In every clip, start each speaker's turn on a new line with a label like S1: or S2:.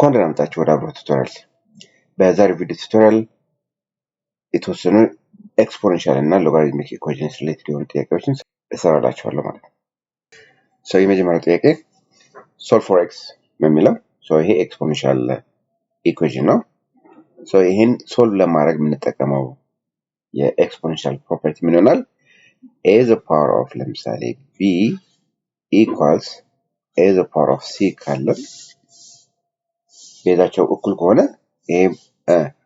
S1: እንኳን ደህና መጣችሁ ወደ አብሮ ቱቶሪያል። በዛሬው ቪዲዮ ቱቶሪያል የተወሰኑ ኤክስፖኔንሻል እና ሎጋሪትሚክ ኢኩዌሽንስ ሪሌትድ የሆኑ ጥያቄዎችን እሰራላችኋለሁ ማለት ነው። የመጀመሪያው ጥያቄ ሶልቭ ፎር ኤክስ የሚለው ይሄ ኤክስፖኔንሻል ኢኩዌሽን ነው። ይሄን ሶልቭ ለማድረግ የምንጠቀመው የኤክስፖኔንሻል ፕሮፐርቲ ምን ይሆናል? a the power of ለምሳሌ b equals a the power of c ካለ ቤዛቸው እኩል ከሆነ ይሄ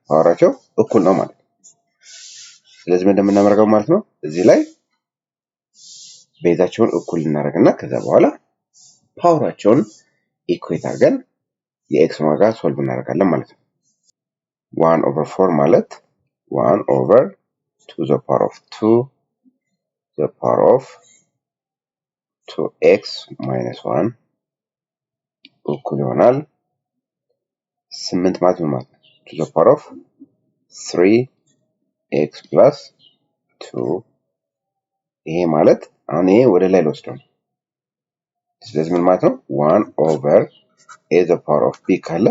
S1: ፓወራቸው እኩል ነው ማለት ነው። ስለዚህ ምን እንደምናደርገው ማለት ነው እዚህ ላይ ቤዛቸውን እኩል እናደርግና ከዛ በኋላ ፓወራቸውን ኢኩዌት አድርገን የኤክስ ዋጋ ሶልቭ እናደርጋለን ማለት ነው። 1/4 ማለት 1/2 the power of 2 the power of 2x minus 1 እኩል ይሆናል 8 ማለት ነው to the power of 3x plus 2 ይሄ ማለት አሁን ይሄ ወደ ላይ ልወስደው ነው። ስለዚህ ምን ማለት ነው 1/a the power of b ካለ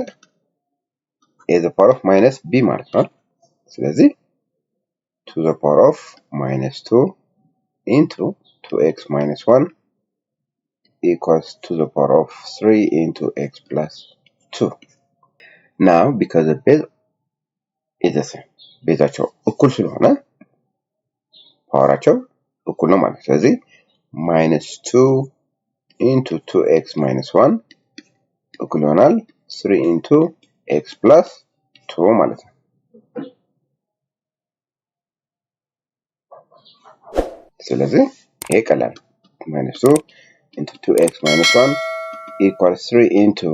S1: a the power of minus b ማለት ነው። ስለዚህ to the power of minus 2 into 2x minus 1 equals to the power of 3 into x plus 2. Now, because the base is the same, ቤዛቸው እኩል ስለሆነ ፓወራቸው እኩል ነው ማለት ነው። ስለዚህ minus 2 into 2x minus 1 እኩል ይሆናል 3 into x plus 2 ማለት ነው። ስለዚህ ይሄ ቀላል minus 2 into 2x minus 1 equals 3 into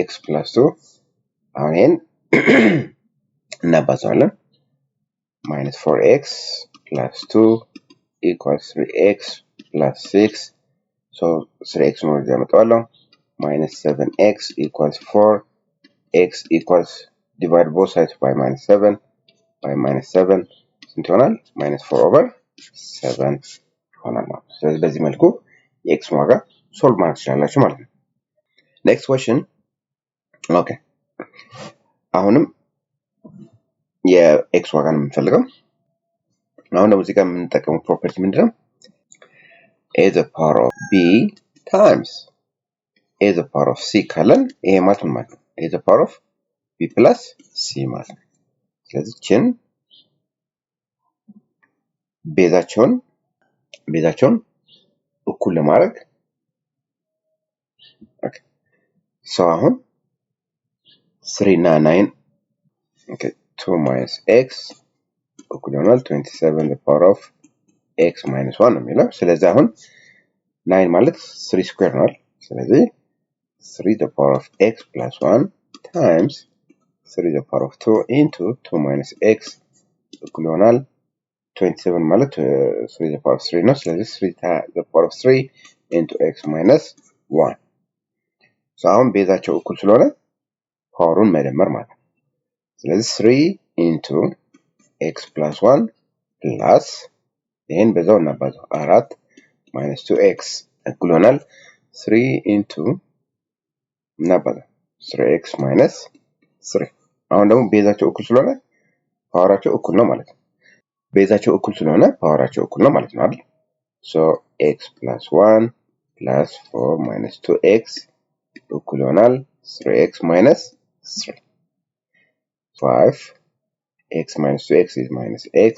S1: x plus 2 አሁን ይሄን እናባዛዋለን minus 4x plus 2 equals 3x plus 6 so 3x ነው እዚህ አመጣዋለሁ minus 7x equals 4 x equals divide both sides by minus 7 by minus 7 ስንት ይሆናል minus 4/7 ይሆናል ማለት ነው። ስለዚህ በዚህ መልኩ የኤክስ ዋጋ ሶልቭ ማድረግ ትችላላችሁ ማለት ነው። ኔክስት ኩዌስችን ኦኬ አሁንም የኤክስ ዋጋ ነው የምንፈልገው። አሁን ደግሞ እዚህ ጋር የምንጠቀመው ፕሮፐርቲ ምንድነው? a the power of b times a the power of c ካለን ይሄ ማለት ምን ማለት ነው? a the power of b plus c ማለት ነው። ስለዚህ ችን ቤዛቸውን እኩል ለማድረግ ኦኬ አሁን 3 እና 9 2 minus x እኩል ይሆናል 27 the power of x minus 1 ነው የሚለው። ስለዚህ አሁን 9 ማለት 3 ስኩዌር ነው። ስለዚህ 3 the power of x plus 1 times 3 the power of 2 into 2 minus x እኩል ይሆናል 27 ማለት 3 the power of 3 ነው። ስለዚህ 3 the power of 3 into x minus 1 አሁን ቤዛቸው እኩል ስለሆነ ፓወሩን መደመር ማለት ነው። ስለዚህ 3 into x plus 1 plus ይሄን በዛው እናባዛው 4 minus 2x እኩል ይሆናል 3 into እናባዛው 3x minus 3 አሁን ደግሞ ቤዛቸው እኩል ስለሆነ ፓወራቸው እኩል ነው ማለት ነው። ቤዛቸው እኩል ስለሆነ ፓወራቸው እኩል ነው ማለት ነው አይደል? x plus 1 plus 4 minus 2x እኩል ይሆናል 3x minus 3 5 x minus 2x is minus x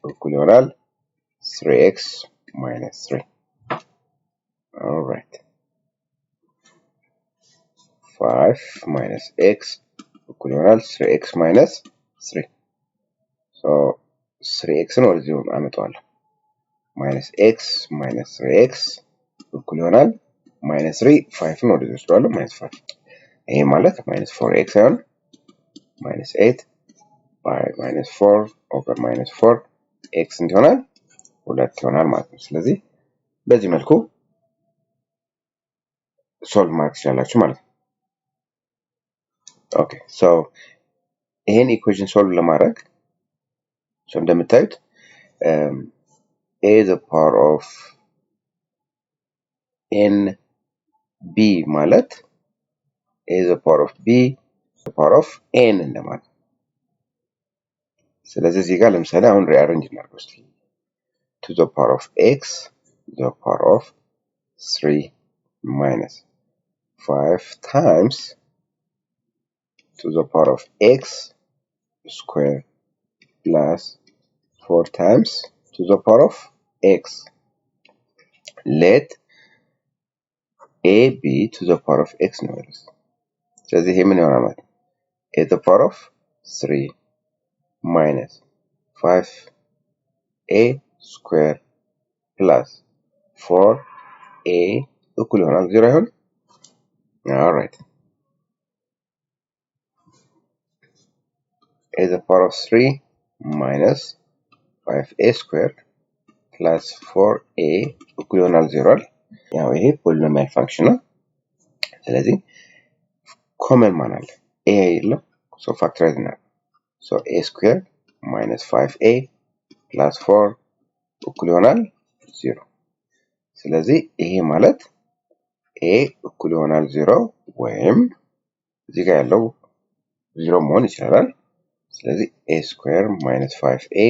S1: እኩል ይሆናል 3x minus 3 alright 5 minus x እኩል ይሆናል 3x minus 3 3x ነው ወደዚህ አመጣዋለሁ minus x minus 3x እኩል ይሆናል minus 3 5 ነው ወደዚህ ወስደዋለሁ minus 5 ይሄ ማለት minus 4x አይሆን minus 8 by minus 4 over minus 4 x እንዲሆናል 2 ይሆናል ማለት ነው። ስለዚህ በዚህ መልኩ ሶልቭ ማድረግ ትችላላችሁ ማለት ነው። ኦኬ ይሄን ኢኩዌሽን ሶልቭ ለማድረግ እንደምታዩት a the power of n b ማለት a to the power of b to the power of n እንደማለት። ስለዚህ እዚህ ጋር ለምሳሌ አሁን ሪአሬንጅ እናድርገው እስኪ to the power of x to the power of 3 minus 5 times to the power of x square plus 4 times to the power of x. Let a be to the power of x ነው ማለት ነው። ስለዚህ ይሄ ምን ይሆናል ማለት ነው? a to the power of 3 minus 5a square plus 4a እኩል ይሆናል 0 ይሆን? Alright. a to the power of 3 minus 5a square plus 4a እኩል ይሆናል 0 አይደል? ያው ይሄ ፖሊኖሚያል ፋንክሽን ነው። ስለዚህ ኮመን ማን አለ? a የለም። ሶ ፋክተራይዝ እናድርግ። ሶ a square minus 5a plus 4 እኩል ይሆናል 0። ስለዚህ ይሄ ማለት a እኩል ይሆናል 0 ወይም እዚህ ጋር ያለው 0 መሆን ይችላል። ስለዚህ a square minus 5a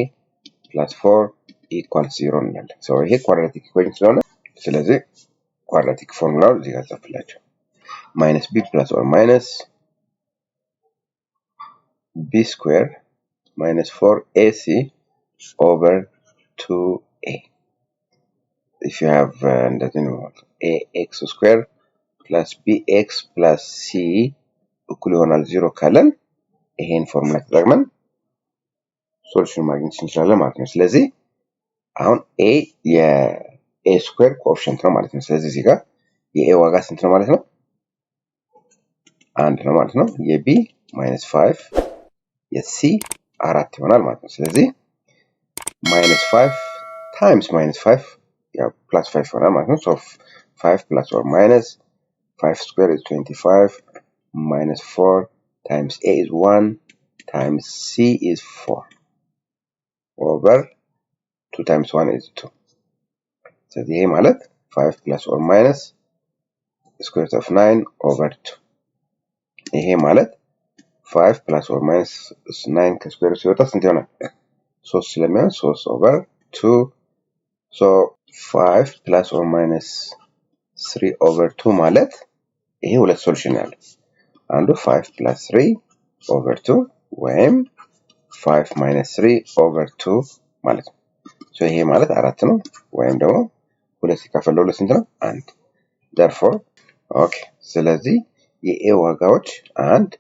S1: plus 4 equals 0 እንላለን። ሶ ይሄ ኳድራቲክ ኢኩዌሽን ስለሆነ ስለዚህ ኳድራቲክ ፎርሙላው እዚህ ጋር ጽፍላችሁ minus b plus or minus b square minus 4ac over 2a. If you have እንደዚህ ነው ax square plus bx plus c እኩል ይሆናል 0 ካለን ይሄን ፎርሙላ ተጠቅመን ሶሉሽን ማግኘት እንችላለን ማለት ነው። ስለዚህ አሁን a የa ስኩዌር ኮኤፊሽንት ነው ማለት ነው። ስለዚህ እዚህ ጋር የa ዋጋ ስንት ነው ማለት ነው? 1 ነው ማለት ነው። የb -5 የc 4 ይሆናል ማለት ነው። ስለዚህ -5 times -5 ያው +5 ይሆናል ማለት ነው። so 5 plus or minus 5 square is 25 minus 4 times a is 1 times c is 4 over 2 times 1 is 2. ስለዚህ ይሄ ማለት 5 plus or minus square root of 9 over 2. ይሄ ማለት 5 plus or minus 9 ከስኩዌር ሲወጣ ስንት ይሆናል? 3 ስለሚሆን 3 over 2. so 5 plus or minus 3 over 2 ማለት ይሄ ሁለት ሶሉሽን ያለው አንዱ 5 plus 3 over 2 ወይም 5 minus 3 over 2 ማለት ነው። so ይሄ ማለት 4 ነው ወይም ደግሞ ሁለት ሲካፈል ለሁለት ስንት ነው? 1. therefore okay ስለዚህ የኤ ዋጋዎች 1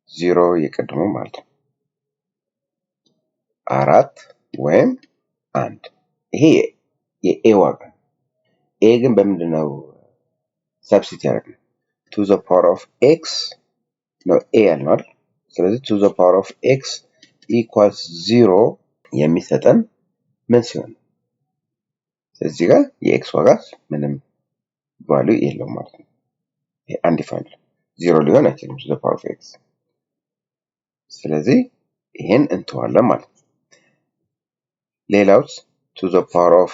S1: 0 የቀድሞ ማለት ነው 4 ወይም 1 ይሄ የኤ ዋጋ ኤ ግን በምንድነው ሰብስቲት ያደርግነው? to the power of x ነው ኤ ያልነው አይደል? ስለዚህ to the power of x equals 0 የሚሰጠን ምን ሲሆን እዚህ ጋር የኤክስ ዋጋ ምንም ቫልዩ የለውም ማለት ነው። ይሄ አንዲፋይንድ 0 ሊሆን አይችልም to the power of x። ስለዚህ ይሄን እንተዋለን ማለት ነው። ሌላውስ to the power of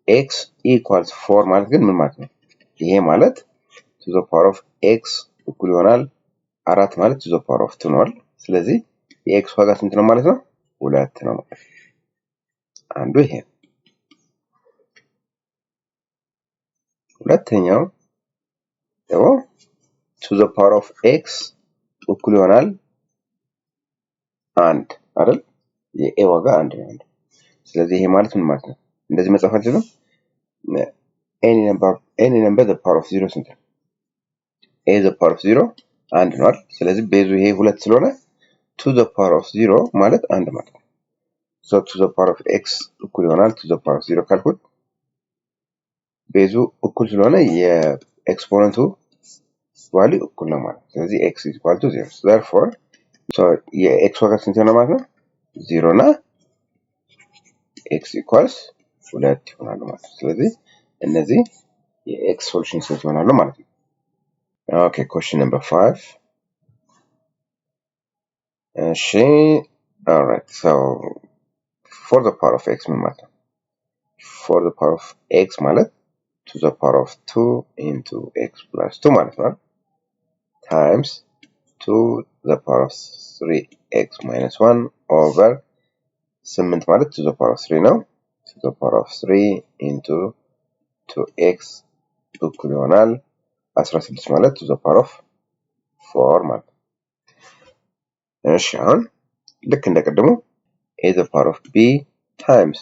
S1: x equals 4 ማለት ግን ምን ማለት ነው? ይሄ ማለት to the power of x እኩል ይሆናል 4 ማለት to the power of 2 ነው አይደል? ስለዚህ የኤክስ ዋጋ ስንት ነው ማለት ነው? 2 ነው ማለት ነው። አንዱ ይሄ ሁለተኛው ደግሞ to the power of x እኩል ይሆናል 1 አይደል? የኤ ዋጋ 1 ነው። ስለዚህ ይሄ ማለት ምን ማለት ነው? እንደዚህ መጻፍ አልችልም። any number the power of 0 ስንት ነው? a the power of 0 1 ነው አይደል? ስለዚህ ቤዙ ይሄ 2 ስለሆነ to the power of 0 ማለት 1 ማለት ነው። so to the power of x እኩል ይሆናል to the power of 0 ካልኩት ቤዙ እኩል ስለሆነ የኤክስፖነንቱ ቫልዩ እኩል ነው ማለት ነው። ስለዚህ x is equal to 0. therefore so የx ዋጋ ስንት ነው ማለት ነው? 0 እና x equals 2 ይሆናል ማለት ነው። ስለዚህ እነዚህ የx ሶሉሽን ሴት ይሆናሉ ማለት ነው። okay question number 5 all right so for the power of x ምን ማለት ነው? for the power of x ማለት to the power of 2 into x plus 2 ማለት ነው። times 2 the power of 3x minus 1 over 8 ማለት 2 the power of 3 ነው 2 the power of 3 into 2x እኩል ይሆናል 16 ማለት 2 the power of 4 ማለት እሺ አሁን ልክ እንደቀደሙ a the power of b times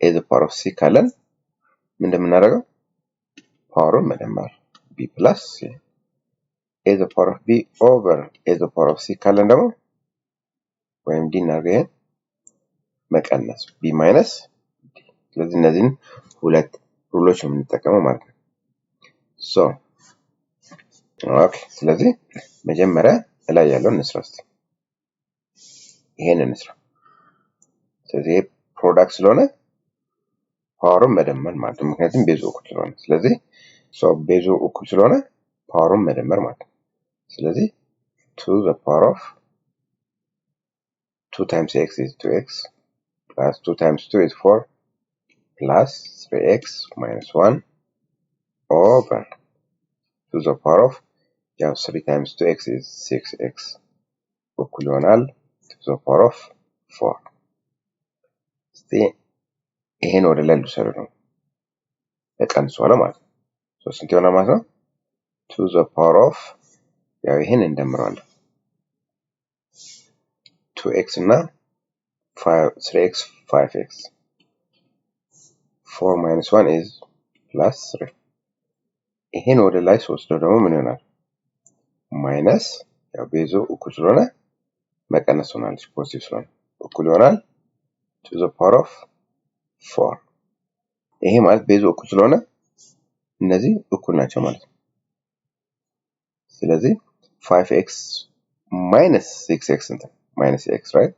S1: a the power of c ካለን ምን እንደምናደርገው ፓወሩን መደመር b plus c a the power of b over a the power of c ካለን ደግሞ ወይም d እናደርገን መቀነስ b minus d ስለዚህ እነዚህን ሁለት ሩሎች ነው የምንጠቀመው ማለት ነው ሶ ኦኬ ስለዚህ መጀመሪያ ላይ ያለውን እንስራ እስቲ ይሄንን እንስራ ስለዚህ ፕሮዳክት ስለሆነ ፓወሩን መደመር ማለት ነው ምክንያቱም ቤዙ እኩል ስለሆነ ስለዚህ ቤዙ እኩል ስለሆነ ፓወሩን መደመር ማለት ነው ስለዚህ 2 the power of 2 times x is 2x plus 2 times 2 is 4 plus 3x minus 1 over 2 the power of 3 times 2x is 6x እኩል ይሆናል 2 the power of 4 ይሄን ወደ ላይ ልውሰድ ነው እቀንሷል ማለት ነው ስንት ይሆናል ማለት ነው 2 the power of ያው ይሄን እንደምራለን 2x እና 3x 5x 4 minus 1 is plus 3 ይሄን ወደ ላይ ስወስደው ደግሞ ምን ይሆናል ማይነስ ያው ቤዙ እኩል ስለሆነ መቀነስ ይሆናል ፖዚቲቭ ስለሆነ እኩል ይሆናል 2 the power of 4 ይሄ ማለት ቤዙ እኩል ስለሆነ እነዚህ እኩል ናቸው ማለት ነው ስለዚህ 5x minus 6x እንትን minus x right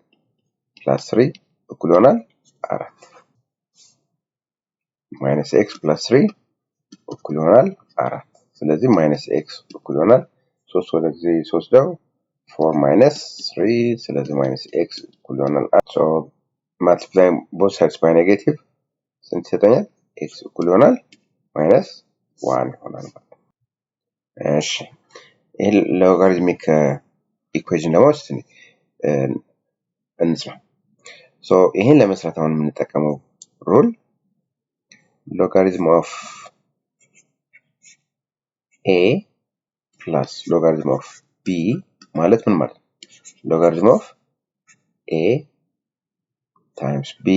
S1: plus 3 እኩል ይሆናል 4 minus x plus 3 እኩል ይሆናል 4 ስለዚህ minus x እኩል ይሆናል 3 ወደዚህ 3 ደው 4 minus 3 ስለዚህ minus x እኩል ይሆናል so multiply both sides by negative ስንት ይሰጠኛል x እኩል ይሆናል minus 1 ይሆናል እሺ ይሄ ሎጋሪትሚክ ኢኩዌሽን ደግሞ እስቲ እንስራ so ይሄን ለመስራት አሁን የምንጠቀመው ሩል logarithm of a plus logarithm of b ማለት ምን ማለት logarithm of a times b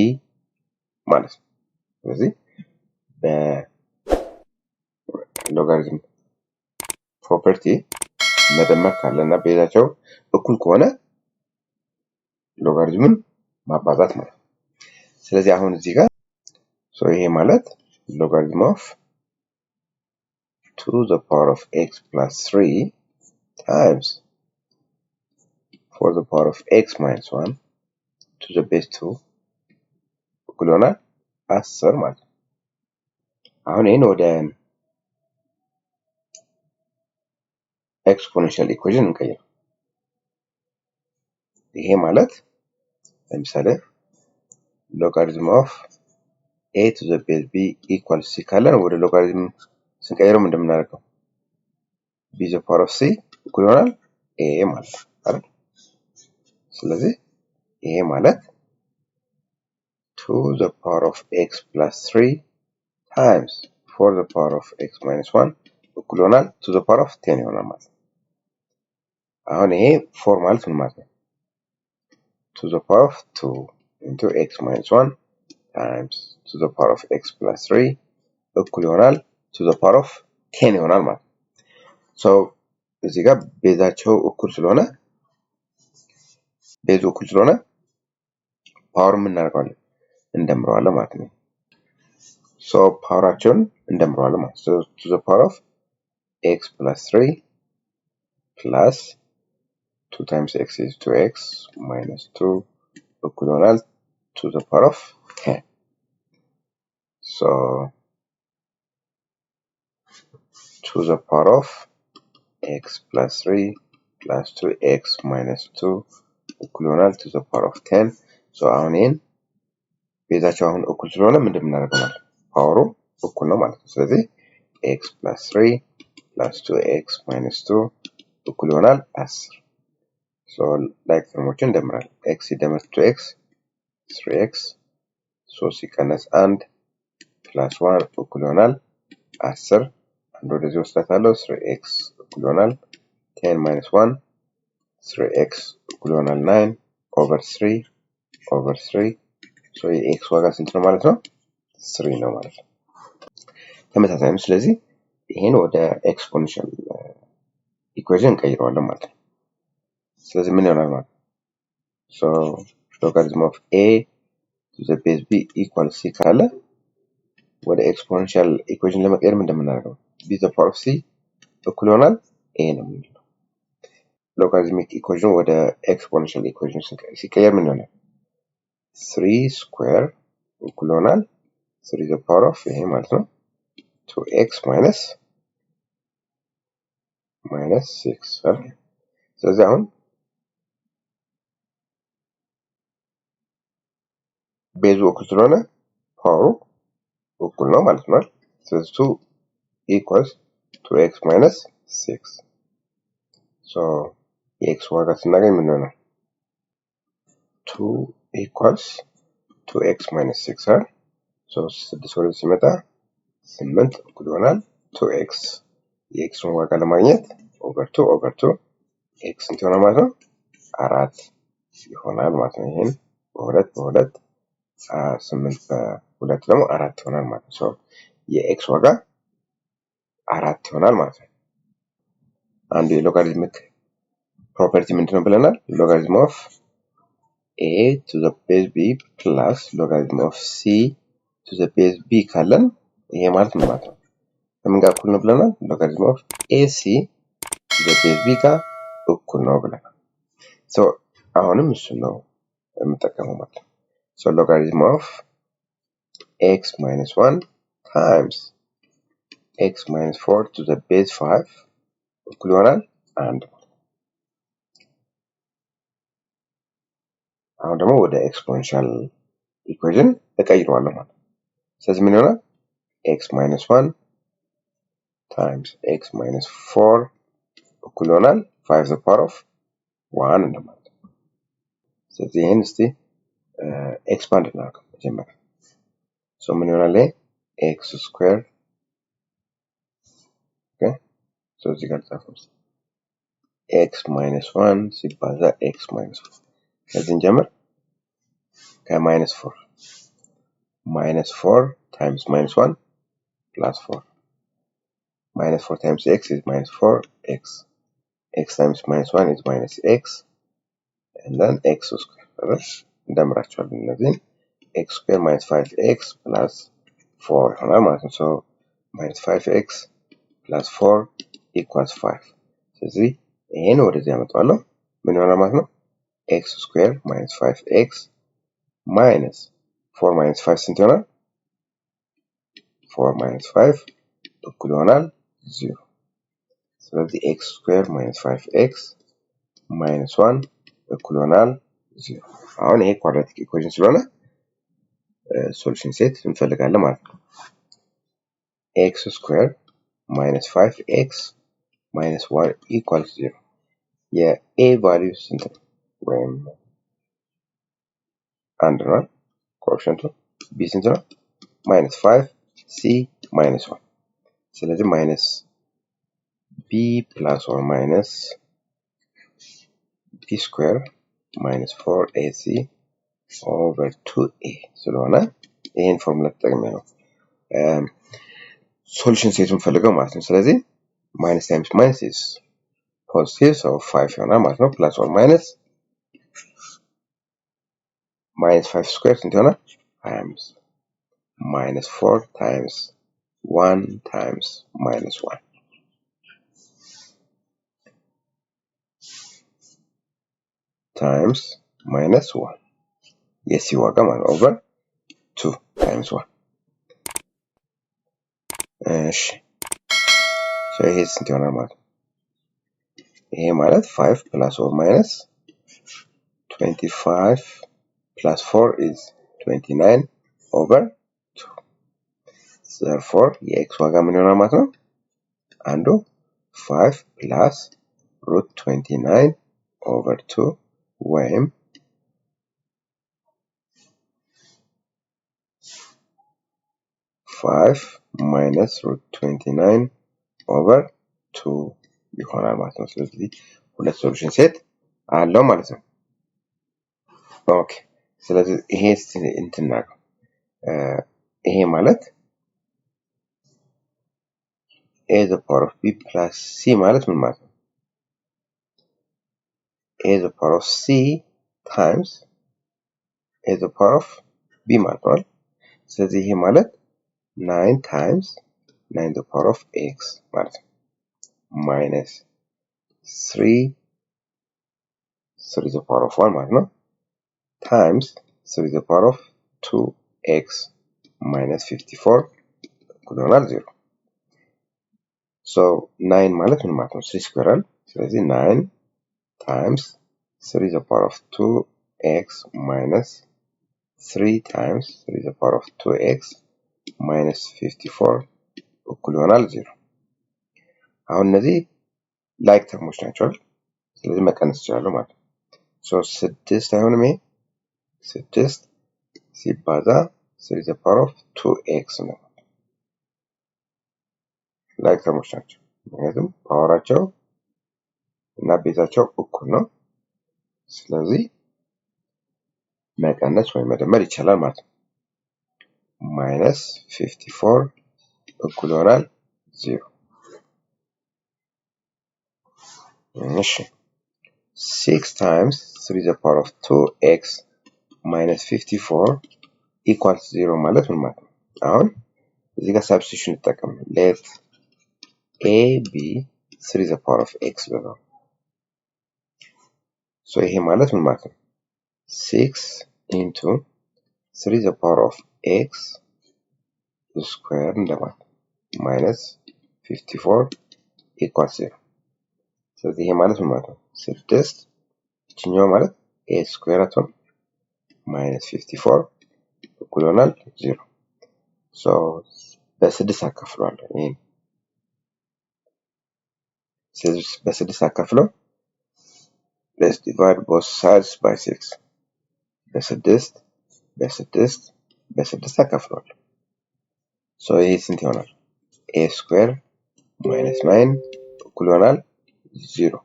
S1: ማለት ስለዚህ በሎጋሪትም ፕሮፐርቲ መደመር ካለና ቤዛቸው እኩል ከሆነ ሎጋሪትምን ማባዛት ማለት ስለዚህ አሁን እዚህ ጋር ይሄ ማለት logarithm of 2 the power of x plus 3 times 4 the power of x minus 1 to the base 2 እኩል ይሆናል 10 ማለት አሁን ይሄን ወደ exponential equation እንቀይር ይሄ ማለት ለምሳሌ logarithm of a to the base b equals c ካለን ወደ logarithm ስንቀይረው እንደምናደርገው b to the power of c እኩል ይሆናል a ማለት አይደል ስለዚህ ይሄ ማለት 2 the power of x plus 3 times 4 the power of x minus 1 እኩል ይሆናል 2 the power of 10 ይሆናል ማለት አሁን ይሄ 4 ማለት ምን ማለት ነው 2 the power of 2 into x minus 1 times 2 the power of x plus 3 እኩል ይሆናል 2 the power of 10 ይሆናል ማለት so እዚህ ጋር ቤዛቸው እኩል ስለሆነ ቤዙ እኩል ስለሆነ ፓወር ምን እናደርጋለን እንደምረዋለን ማለት ነው so ፓወራቸውን እንደምረዋለን ማለት so 2 the power of x plus 3 plus 2 times x is 2x minus 2 equal to the power of 10. So 2 the power of x plus 3 plus 2x minus 2 equal to the power of 10. So አሁን ይሄን ቤዛቸው አሁን እኩል ስለሆነ ምንድን እናደርገው ማለት ፓወሩ እኩል ነው ማለት ነው ስለዚህ x plus 3 plus 2x minus 2 እኩል ይሆናል 10 ሶ ላይክ ተርሞችን እንደምራለን x ሲደመር 2x 3x 3 ሲቀነስ 1 ፕላስ 1 እኩል ይሆናል 10 አንድ ወደዚህ ወስዳታለሁ 3x እኩል ይሆናል 10 minus 1 3x እኩል ይሆናል 9 over 3 ሶ የx ዋጋ ስንት ነው ማለት ነው 3 ነው ማለት ነው ተመሳሳይ ነው ስለዚህ ይሄን ወደ ኤክስፖኔንሻል ኢኩዌሽን ቀይረዋለን ማለት ነው ስለዚህ ምን ይሆናል ማለት ሶ logarithm of a to the base b equals c ካለ ወደ ኤክስፖኔንሻል ኢኩዌሽን ለመቀየር ምን እንደምናደርገው b to the power of c እኩል ይሆናል a ነው የሚለው logarithmic equation ወደ exponential equation ሲቀየር ምን ይሆናል 3 square እኩል ይሆናል 3 to the power of ይሄ ማለት ነው 2x minus 6 ስለዚህ አሁን ቤዙ እኩል ስለሆነ ፓወሩ እኩል ነው ማለት ነው ስለዚህ 2 equals 2x minus 6 so የx ዋጋ ስናገኝ ምን ይሆናል 2 equals 2x minus 6 so 6 ወደ ሲመጣ 8 እኩል ይሆናል 2x የxን ዋጋ ለማግኘት over 2 x እንት ይሆናል ማለት ነው 4 ይሆናል ማለት ነው ይሄን በሁለት 8 በሁለት ደግሞ 4 ይሆናል ማለት ነው so የx ዋጋ 4 ይሆናል ማለት ነው አንድ የሎጋሪትሚክ ፕሮፐርቲ ምንድነው ብለናል logarithm of a to the base b plus logarithm of c to the base b ካለን ይሄ ማለት ምን ማለት ነው ከምን ጋር እኩል ነው ብለናል logarithm of ac to the base b ጋር እኩል ነው ብለናል so አሁንም እሱ ነው የምጠቀመው ማለት ነው so logarithm of x minus 1 times x minus 4 to the base 5 እኩል ይሆናል 1 አሁን ደግሞ ወደ ኤክስፖኔንሻል ኢኩዌሽን እቀይረዋለሁ ማለት ስለዚህ ምን ይሆናል x minus 1 times x minus 4 እኩል ይሆናል 5 to the power of 1 እንደማለት ስለዚህ ይሄን እስቲ ኤክስፓንድ እናድርገው መጀመሪያ ሶ ምን ይሆናል x square ኦኬ ሶ እዚህ ጋር ጻፈው x minus 1 ሲባዛ x minus 4 ከዚህ እንጀምር ከማይነስ 4 times minus 1 plus 4 minus 4 times x is minus 4x x times minus 1 is minus x and then x square እንደምራቸዋለን እነዚህን x square minus 5x plus 4 ይሆናል ማለት ነው so minus 5x plus 4 equals 5 ስለዚህ ይሄን ወደዚህ አመጣዋለሁ ምን ይሆናል ማለት ነው x square minus 5x minus 4 minus 5 ስንት ይሆናል 4 minus 5 እኩል ይሆናል 0 ስለዚህ x square minus 5x minus 1 እኩል ይሆናል 0 አሁን ይሄ ኳድራቲክ ኢኩዌሽን ስለሆነ ሶሉሽን ሴት እንፈልጋለን ማለት ነው x square minus 5x minus 1 equals 0 የa ቫልዩ ስንት ነው ወይም አንድ ነው ኮኤፊሽንቱ b ስንት ነው minus 5 c minus 1 ስለዚህ minus b plus or minus b square minus 4ac over 2a ስለሆነ ይሄን ፎርሙላ ተጠቅሜ ነው ሶሉሽን ሴቱን ፈልገው ማለት ነው ስለዚህ minus times minus is positive so 5 ይሆናል ማለት ነው plus or minus 5 square ስንት ይሆናል 25 minus 4 times 1 times minus 1 times minus 1 yes you are going over 2 times 1 እሺ so ይሄ ስንት ይሆናል ማለት ይሄ ማለት 5 plus or minus 25 plus 4 is 29 over 2 therefore የx ዋጋ ምን ይሆናል ማለት ነው አንዱ 5 plus root 29 over 2 ወይም 5 minus root 29 over 2 ይሆናል ማለት ነው። ስለዚህ ሁለት ሶሉሽን ሴት አለው ማለት ነው። ኦኬ ስለዚህ ይሄ እንትና ነው ይሄ ማለት a the power of b plus c ማለት ምን ማለት ነው? a the power of c times a the power of b ማለት ነው። ስለዚህ ይሄ ማለት 9 times 9 the power of x ማለት ነው minus 3 the power of 1 ማለት ነው times 3 the power of 2x minus 54 እኩል ይሆናል 0 so 9 ማለት ምን ማለት ነው 3 ስኩዌር ስለዚህ 9 times 3 the power of 2x minus 3 times 3 the power of 2x minus 54 እኩል ይሆናል 0 አሁን እነዚህ ላይክ ተርሞች ናቸው ስለዚህ መቀነስ ይችላሉ ማለት ነው so 6 አይሆንም ይሄ 6 ሲባዛ 3 the power of 2x ነው ላይክ ተርሞች ናቸው ምክንያቱም ፓወራቸው እና ቤዛቸው እኩል ነው ስለዚህ መቀነስ ወይ መደመር ይቻላል ማለት ነው minus 54 እኩል ይሆናል 0 እሺ 6 times 3 the power of 2x minus 54 equals 0 ማለት ምን ማለት ነው አሁን እዚህ ጋር substitution እንጠቀም let a be 3 the power of x ነው so ይሄ ማለት ምን ማለት ነው 6 into 3 the power of x square እንደማለት minus 54 equals 0 ስለዚህ ይሄ ማለት ምን ማለት ነው 6 እችኛው ማለት a square አትሆን minus 54 እኩል ይሆናል 0 so በ6 አካፍለዋለሁ ይሄን በ6 አካፍለው let's divide both sides by 6 በ6 አካፍለዋለሁ so ይሄ ስንት ይሆናል a square minus 9 እኩል ይሆናል 0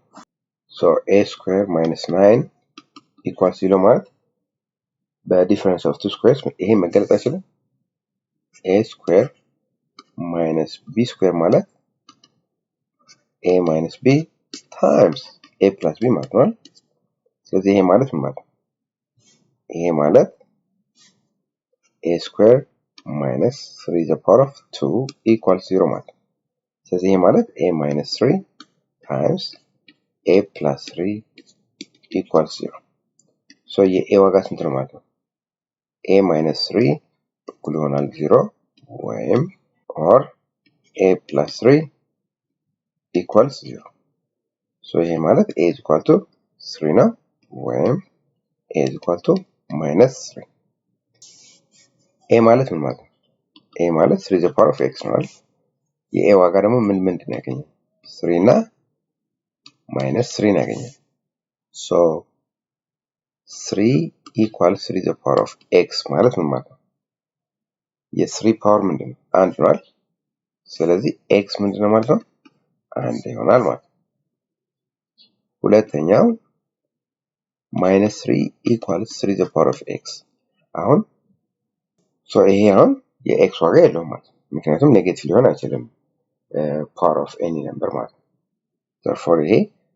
S1: so a square minus 9 equals 0 ማለት በዲፈረንስ ኦፍ 2 ስኩዌርስ ይሄ መገለጽ አይችልም a square minus b square ማለት a minus b times a plus b ማለት ነው ስለዚህ ይሄ ማለት ምን ማለት ይሄ ማለት a square minus 3 the power of 2 equals 0 ማለት ስለዚህ ይሄ ማለት a minus 3 times a plus 3 equals 0 so የa ዋጋ ስንት ነው ማለት ነው a minus 3 እኩል ይሆናል 0 ወይም or a plus 3 equals 0 so ይሄ ማለት a is equal to 3 ነው ወይም a is equal to minus 3 a ማለት ምን ማለት ነው a ማለት 3 the power of x ነው የa ዋጋ ደግሞ ምን ነው ያገኘው 3 እና minus 3 ነው ያገኘው so 3 equals 3 the power of x ማለት ምን ማለት ነው የ3 ፓወር ምንድነው አንድ ነው ስለዚህ x ምንድነው ማለት ነው አንድ ይሆናል ማለት ሁለተኛው minus 3 equals 3 the power of x አሁን so ይሄ አሁን የx ዋጋ የለውም ማለት ምክንያቱም ኔጌቲቭ ሊሆን አይችልም power of any number ማለት therefore ይሄ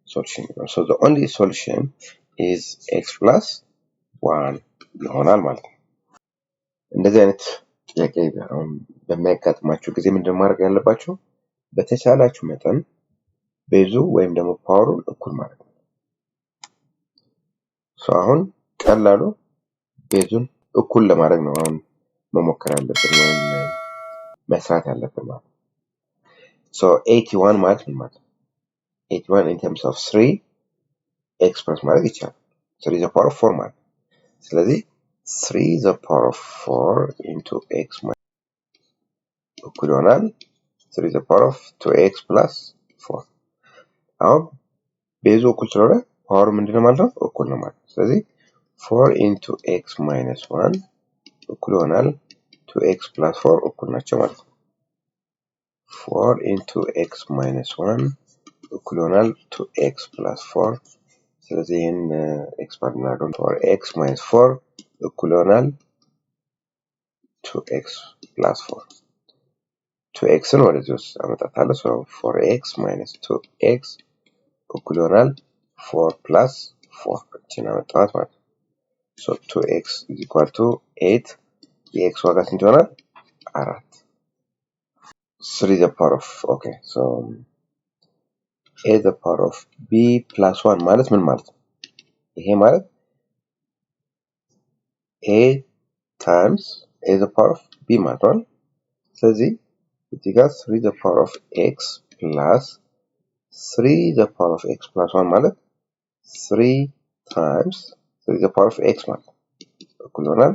S1: solution so the only solution is x plus 1 ይሆናል ማለት ነው እንደዚህ አይነት ጥያቄ በሚያጋጥማችሁ ጊዜ ምንድነው ማድረግ ያለባችሁ በተቻላችሁ መጠን ቤዙ ወይም ደግሞ ፓወሩን እኩል ማለት ነው so አሁን ቀላሉ ቤዙን እኩል ለማድረግ ነው አሁን መሞከር ያለብን ወይም መስራት ያለብን ማለት so 81 ማለት ምን ማለት 81 in terms of 3 express ማድረግ ይቻላል 3 the power of 4 ማለት ስለዚህ 3 the power of 4 into x እኩል ይሆናል 3 the power of 2x plus 4 አሁን ቤዙ እኩል ስለሆነ ፓወሩ ምንድነው ማለት ነው? እኩል ነው ማለት ነው። ስለዚህ 4 into x minus 1 እኩል ይሆናል 2x plus 4 እኩል ናቸው ማለት ነው። 4 into x minus 1 እኩል ይሆናል 2x plus 4 ስለዚህ ይህን ኤክስፓንድ እናደርገው 4x minus 4 እኩል ይሆናል 2x plus 4 2xን ወደዚህ ውስጥ አመጣታለሁ so 4x minus 2x እኩል ይሆናል 4 plus 4 እቺን አመጣኋት ማለት ነው so 2x is equal to 8 የx ዋጋ ስንት ይሆናል 4 3 the power of okay so a the power of b plus 1 ማለት ምን ማለት ነው ይሄ ማለት a times a the power of b ማለት ነው ስለዚህ እዚህ ጋር 3 the power of x plus 3 the power of x plus 1 ማለት 3 times 3 the power of x ማለት እኩል ይሆናል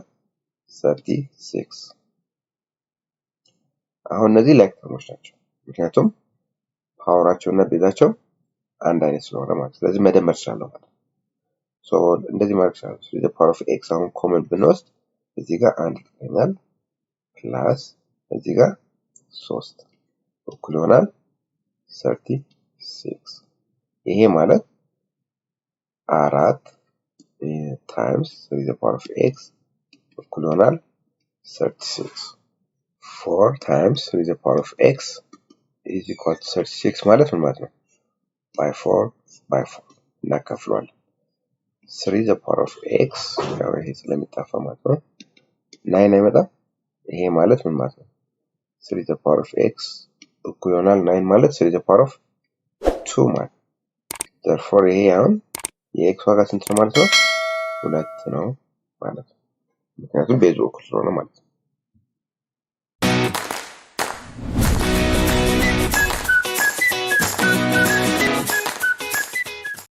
S1: 36 አሁን እነዚህ ላይክ ተርሞች ናቸው ምክንያቱም ፓወራቸው እና ቤዛቸው አንድ አይነት ስለሆነ ማለት ስለዚህ መደመር ይችላል ማለት ሶ እንደዚህ ማለት ይችላል 3 the power of x አሁን ኮመን ብንወስድ እዚህ ጋር አንድ ይገኛል ፕላስ እዚህ ጋር 3 እኩል ይሆናል 36 ይሄ ማለት 4 times 3 the power of x እኩል ይሆናል 36 4 times 3 the power of x is equal to 36 ማለት ምን ማለት ነው by 4 by 4 እናካፍለዋለን 3 the power of x ያው ይሄ ስለሚጣፋ ማለት ነው 9 አይመጣም ይሄ ማለት ምን ማለት ነው 3 the power of x እኩል ይሆናል 9 ማለት 3 the power of 2 ማለት therefore ይሄ አሁን የx ዋጋ ስንት ነው ማለት ነው 2 ነው ማለት ነው ምክንያቱም ቤዙ እኩል ስለሆነ ማለት ነው